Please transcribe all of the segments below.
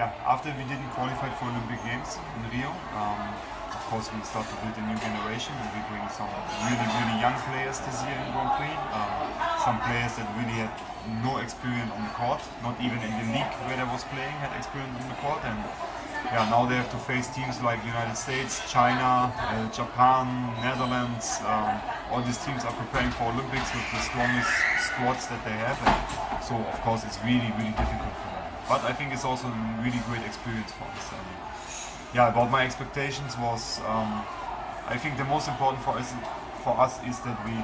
yeah, after we didn't qualify for Olympic Games in Rio, of course we start to build a new generation and we bring some really young players this year in Grand Prix. Some players that really had no experience on the court, not even in the league where they was playing had experience on the court. And yeah, now they have to face teams like United States, China, Japan, Netherlands. All these teams are preparing for Olympics with the strongest squads that they have. And so of course it's really difficult for them. But I think it's also a really great experience for us. And yeah, about my expectations was, I think the most important for us is that we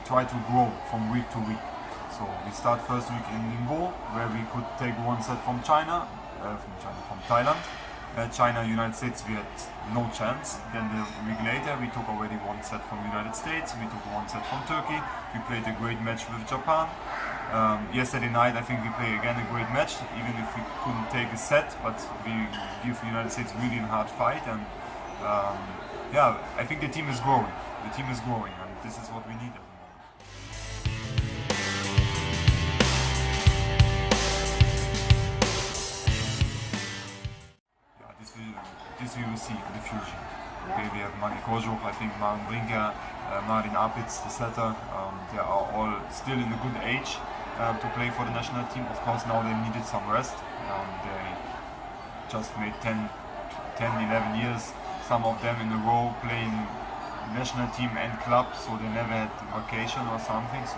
try to grow from week to week. So we start first week in Ningbo, where we could take one set from from Thailand. China, United States, we had no chance. Then the week later, we took already one set from United States. We took one set from Turkey. We played a great match with Japan. Yesterday night, I think we played again a great match, even if we couldn't take a set, but we give the United States really a hard fight. And yeah, I think the team is growing. The team is growing, and this is what we need at the moment. This we will see in the future. Okay, we have Magi Koslowski, I think Martin Brinker, Martin Apitz, the setter. They are all still in a good age to play for the national team. Of course, now they needed some rest. They just made 10, 11 years, some of them in a row playing national team and club, so they never had vacation or something. So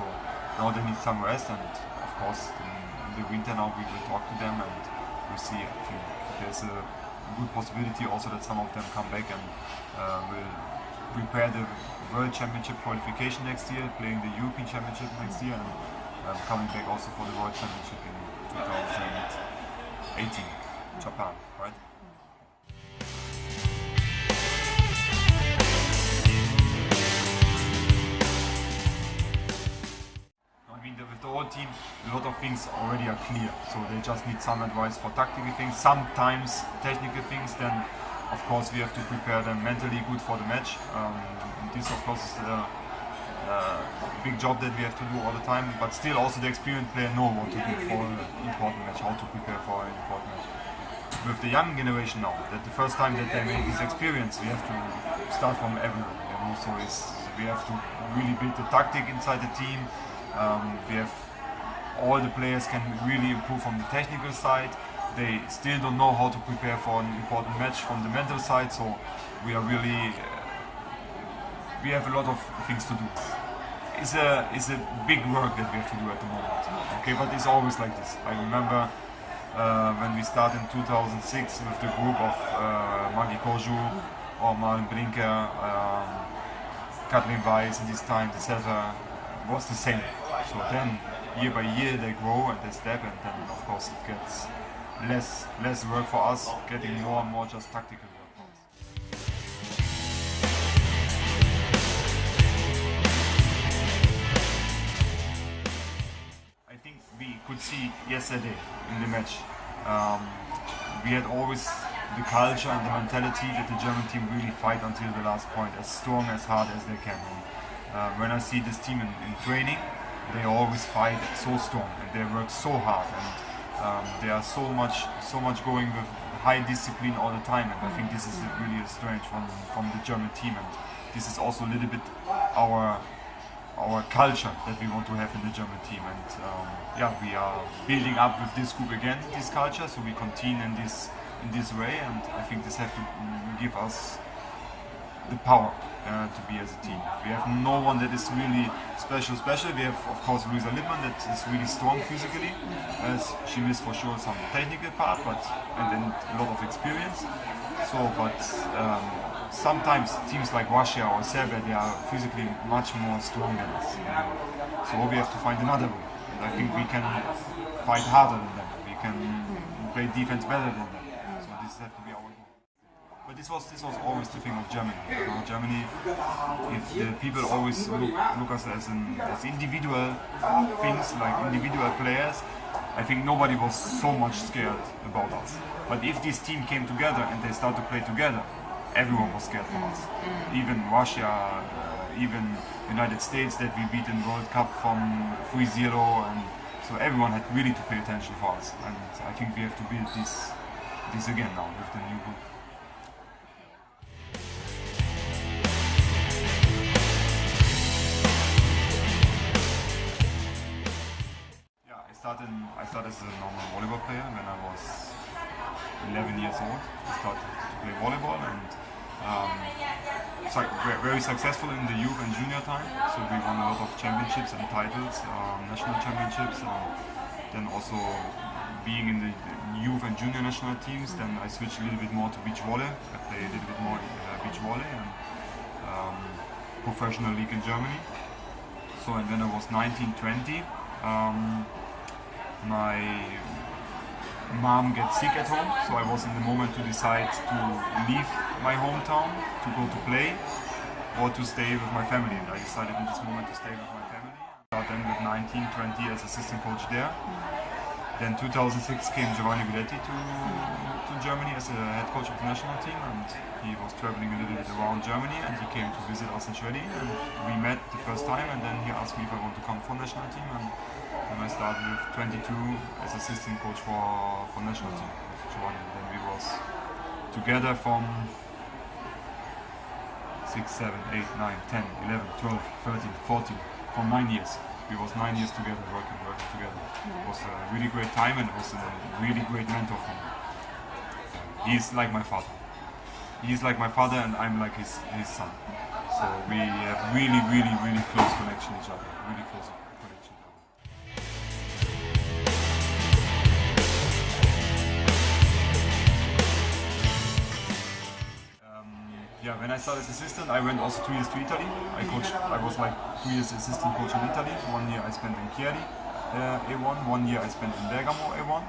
now they need some rest, and of course in the winter now we will talk to them and we'll see. I think there's a good possibility also that some of them come back and will prepare the World Championship qualification next year, playing the European Championship next year, and coming back also for the World Championship in 2018, Japan, right? With the whole team, a lot of things already are clear, so they just need some advice for tactical things, sometimes technical things. Then of course we have to prepare them mentally good for the match. This of course is a big job that we have to do all the time, but still also the experienced player know what to do for an important match, how to prepare for an important match. With the young generation now, that the first time that they make this experience, we have to start from everywhere. So we have to really build the tactic inside the team. We have all the players can really improve from the technical side. They still don't know how to prepare for an important match from the mental side. So we are really we have a lot of things to do. It's a big work that we have to do at the moment. Okay, but it's always like this. I remember when we started in 2006 with the group of Magi Koslowski or Martin Brinker, Kathleen Weiss, and this time the setter was the same. So then, year by year, they grow and they step, and then of course it gets less work for us, getting more and more just tactical work for us. I think we could see yesterday in the match, we had always the culture and the mentality that the German team really fight until the last point, as strong, as hard as they can. When I see this team in training, they always fight so strong and they work so hard, and they are so much going with high discipline all the time. And I think this is really a strength from the German team, and this is also a little bit our culture that we want to have in the German team. And yeah, we are building up with this group again, this culture, so we continue in this way, and I think this has to give us the power to be as a team. We have no one that is really special. We have of course Luisa Lippmann that is really strong physically, as she missed for sure some technical part, and then a lot of experience. So, but sometimes teams like Russia or Serbia, they are physically much more strong than us. So we have to find another way. And I think we can fight harder than them. We can play defense better than them. So this has to be our goal. But this was always the thing of Germany. Germany, if the people always look us as individual things, like individual players, I think nobody was so much scared about us. But if this team came together and they start to play together, everyone was scared for us. Even Russia, even United States that we beat in World Cup from 3-0, and so everyone had really to pay attention for us. And I think we have to build this again now with the new group. I started as a normal volleyball player when I was 11 years old. I started to play volleyball and very successful in the youth and junior time. So we won a lot of championships and titles, national championships. Then also being in the youth and junior national teams, then I switched a little bit more to beach volley. I play a little bit more beach volley and professional league in Germany. So and when I was 19, 20, my mom gets sick at home, so I was in the moment to decide to leave my hometown to go to play or to stay with my family, and I decided in this moment to stay with my family. Then with 19, 20 as assistant coach there. Then 2006 came Giovanni Guidetti to Germany as a head coach of the national team, and he was traveling a little bit around Germany and he came to visit us in Schwerin, and we met the first time, and then he asked me if I want to come for national team, and then I started with 22 as assistant coach for national team with Giovanni. Then we was together from 6, 7, 8, 9, 10, 11, 12, 13, 14, for 9 years. We was 9 years together, working together. It was a really great time, and it was a really great mentor for me. He's like my father. He's like my father, and I'm like his son. So we have really, really, really close connection each other. Really close connection. Yeah, when I started as assistant, I went also 2 years to Italy. I was like 2 years assistant coach in Italy. 1 year I spent in Chieri A1, 1 year I spent in Bergamo A1.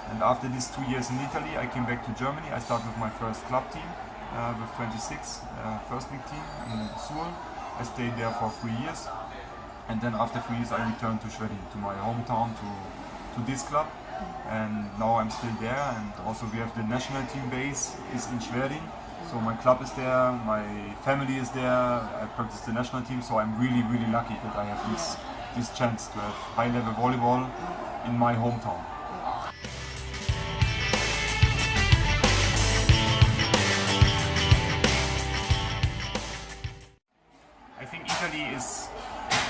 And after these 2 years in Italy, I came back to Germany. I started with my first club team with 26, first league team in Suhl. I stayed there for 3 years. And then after 3 years, I returned to Schwerin, to my hometown, to this club. And now I'm still there. And also we have the national team base is in Schwerin. So my club is there, my family is there, I practice the national team, so I'm really, really lucky that I have this chance to have high-level volleyball in my hometown. I think Italy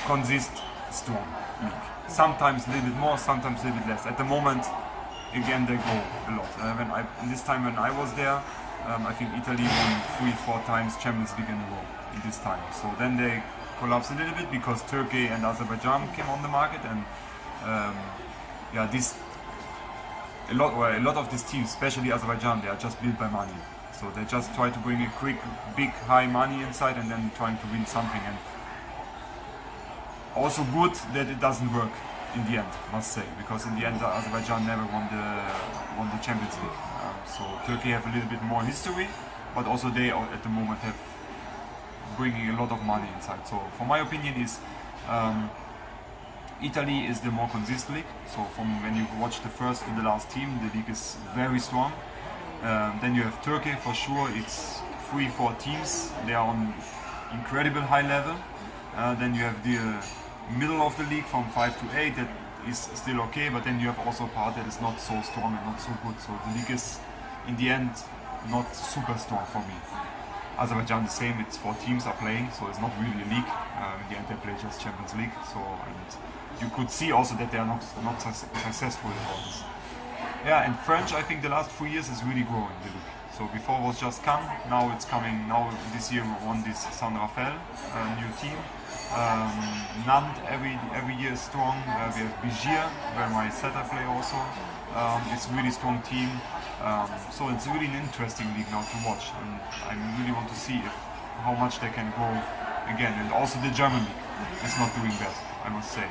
consists strong league. Sometimes a little bit more, sometimes a little bit less. At the moment, again, they grow a lot. In this time when I was there, I think Italy won 3-4 times Champions League in a row in this time. So then they collapsed a little bit because Turkey and Azerbaijan came on the market, and a lot of these teams, especially Azerbaijan, they are just built by money. So they just try to bring a quick, big, high money inside and then trying to win something. And also good that it doesn't work in the end, must say, because in the end Azerbaijan never won the Champions League. So Turkey have a little bit more history, but also they at the moment have bringing a lot of money inside. So for my opinion is Italy is the more consistent league. So from when you watch the first to the last team, the league is very strong. Then you have Turkey for sure. It's 3-4 teams. They are on incredible high level. Then you have the middle of the league from 5 to 8 that is still okay, but then you have also a part that is not so strong and not so good. So the league is in the end not super strong for me. Azerbaijan the same, it's 4 teams are playing, so it's not really a league. In the end they play just Champions League. So and you could see also that they are not successful in all this. Yeah, and French, I think the last 3 years is really growing the league. So before it was just Cannes, now it's coming. Now this year we won this San Rafael new team. Nantes every year is strong. We have Bigier, where my setter play also. It's a really strong team. So it's really an interesting league now to watch, and I really want to see how much they can grow again. And also the German league is not doing bad, I must say.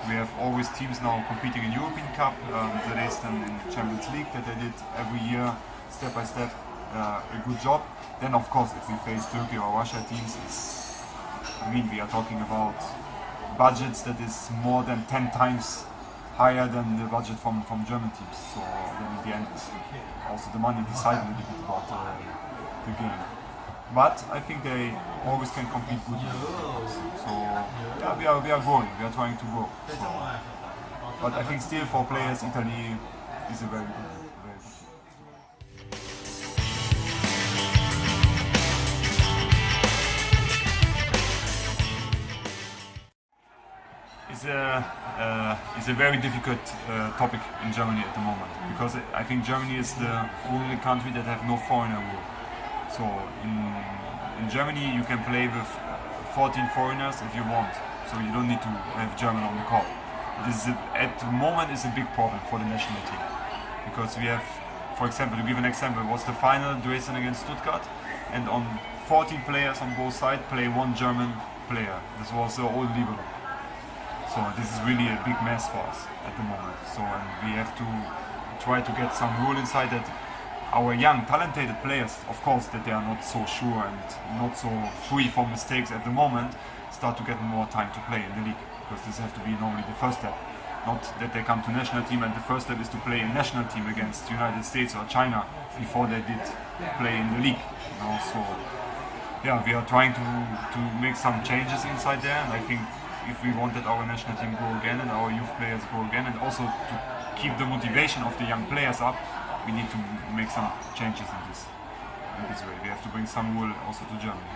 We have always teams now competing in European Cup, the rest and in Champions League that they did every year, step by step, a good job. Then of course, if we face Turkey or Russia teams, we are talking about budgets that is more than 10 times higher than the budget from German teams. So then in the end, also the money decides a little bit about the game. But I think they always can compete good. So yeah, we are growing. We are trying to grow. So, but I think still for players, Italy is a very good. is a very difficult topic in Germany at the moment, because I think Germany is the only country that have no foreigner rule. So in Germany you can play with 14 foreigners if you want, so you don't need to have German on the court. At the moment is a big problem for the national team, because we have, for example, to give an example, it was the final Dresden against Stuttgart, and on 14 players on both sides play one German player. This was the old libero. So this is really a big mess for us at the moment. So and we have to try to get some rule inside that our young, talented players, of course, that they are not so sure and not so free from mistakes at the moment, start to get more time to play in the league, because this has to be normally the first step. Not that they come to national team and the first step is to play in national team against United States or China before they did play in the league. You know? So yeah, we are trying to make some changes inside there, and I think if we want that our national team grow again and our youth players grow again, and also to keep the motivation of the young players up, we need to make some changes in this way. We have to bring some rule also to Germany.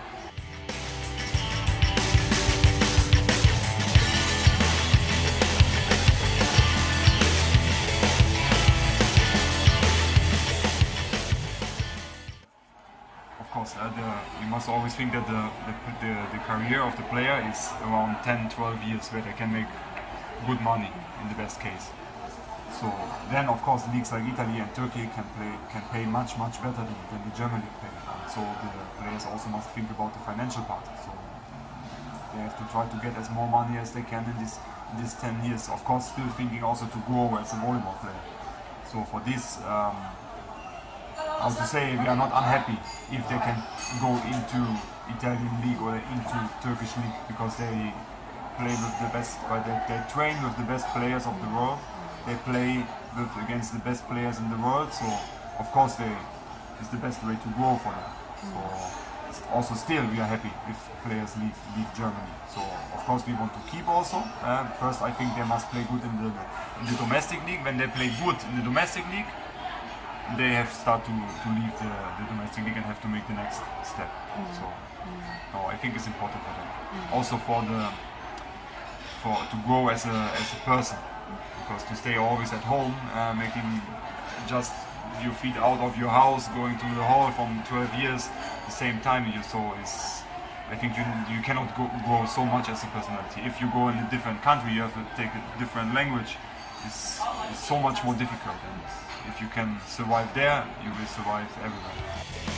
You must always think that the career of the player is around 10-12 years, where they can make good money in the best case. So then, of course, leagues like Italy and Turkey can pay much better than the German league pay. And so the players also must think about the financial part. So they have to try to get as more money as they can in these 10 years. Of course, still thinking also to grow as a volleyball player. So for this. How to say, we are not unhappy if they can go into Italian league or into Turkish league, because they play with the best, they train with the best players of the world. They play against the best players in the world. So of course it's the best way to grow for them. So also still we are happy if players leave Germany. So of course we want to keep also. First I think they must play good in the domestic league. When they play good in the domestic league, they have start to leave the domestic league and have to make the next step. So no, I think it's important for them. Also to grow as a person, because to stay always at home, making just your feet out of your house, going to the hall from 12 years, the same time I think you cannot grow so much as a personality. If you go in a different country, you have to take a different language. It's so much more difficult. And if you can survive there, you will survive everywhere.